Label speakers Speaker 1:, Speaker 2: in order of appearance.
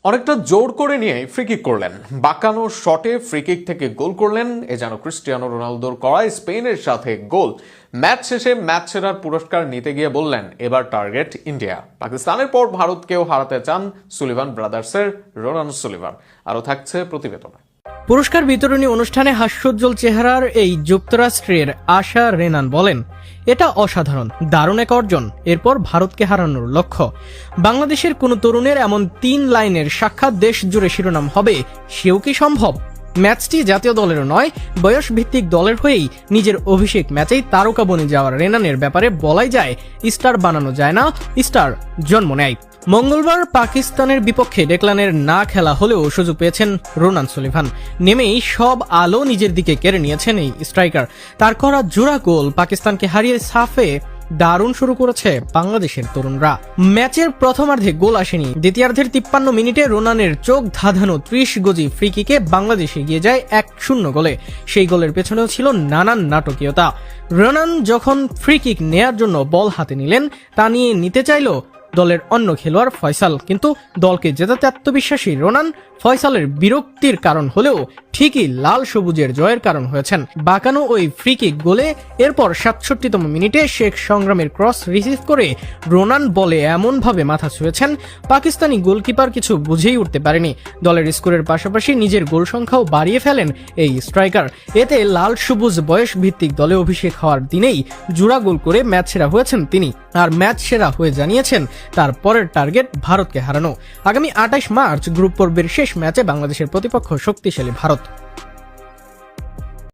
Speaker 1: অনেকটা জোর করে নিয়ে ফ্রিকিক করলেন, বাঁকানো শটে ফ্রিকিক থেকে গোল করলেন। এ যেন ক্রিস্টিয়ানো রোনালদোর করা স্পেনের সাথে গোল। ম্যাচ শেষে ম্যাচ সেরার পুরস্কার নিতে গিয়ে বললেন, এবার টার্গেট ইন্ডিয়া। পাকিস্তানের পর ভারতকেও হারাতে চান সুলিভান ব্রাদার্সের রোনান সুলিভান। আরও থাকছে প্রতিবেদনে।
Speaker 2: পুরস্কার বিতরণী অনুষ্ঠানে হাস্যোজ্জ্বল চেহারার এই যুক্তরাষ্ট্রের আশা রেনান বলেন, এটা অসাধারণ, দারুণ এক অর্জন। এরপর ভারতকে হারানোর লক্ষ্য। বাংলাদেশের কোনো তরুণের এমন 3 লাইনের সাক্ষাৎ দেশ জুড়ে শিরোনাম হবে, সেও কি সম্ভব? ম্যাচটি জাতীয় দলেরও নয়, বয়স ভিত্তিক দলের হয়েই নিজের অভিষেক ম্যাচেই তারকা বনে যাওয়ার রেনানের ব্যাপারে বলাই যায়, স্টার বানানো যায় না, স্টার জন্ম নেয়। মঙ্গলবার পাকিস্তানের বিপক্ষে ডেকলানের না খেলা হলেও সুযোগ পেয়েছেন রোনান সুলিভান। নেমেই সব আলো নিজের দিকে কেড়ে নিয়েছেন এই স্ট্রাইকার। তার করা জোড়া গোল পাকিস্তানকে হারিয়ে সাফে দারুণ শুরু করেছে বাংলাদেশের তরুণরা। ম্যাচের প্রথমার্ধে গোল আসেনি। দ্বিতীয়ার্ধের 53 মিনিটে রোনানের চোখ ধাঁধানো 30 গজি ফ্রি কিকে বাংলাদেশ এগিয়ে যায় 1-0 গোলে। সেই গোলের পেছনেও ছিল নানান নাটকীয়তা। রোনান যখন ফ্রি কিক নেয়ার জন্য বল হাতে নিলেন, তা নিয়ে নিতে চাইল দলের অন্য খেলোয়াড় ফয়সাল, কিন্তু দলকে জেতাতে আত্মবিশ্বাসী রোনান ফয়সালের বিরক্তির কারণ হলেও ঠিকই লাল সবুজের জয়ের কারণ হয়েছেন। বাঁকানো ওই ফ্রি কিক গোলে এরপর 67তম মিনিটে শেখ সংগ্রামের ক্রস রিসিভ করে রোনান বলে এমনভাবে মাথা ছুঁয়েছেন, পাকিস্তানি গোলকিপার কিছু বুঝেই উঠতে পারেনি। দলের স্কোরের পাশাপাশি নিজের গোল সংখ্যাও বাড়িয়ে ফেলেন এই স্ট্রাইকার। এতে লাল সবুজ বয়স ভিত্তিক দলে অভিষেক হওয়ার দিনেই জোড়া গোল করে ম্যাচ সেরা হয়েছেন তিনি। আর ম্যাচ সেরা হয়ে জানিয়েছেন তার পরের টার্গেট ভারতকে হারানো। আগামী 28 মার্চ গ্রুপ পর্বের শেষ ম্যাচে বাংলাদেশের প্রতিপক্ষ শক্তিশালী ভারত।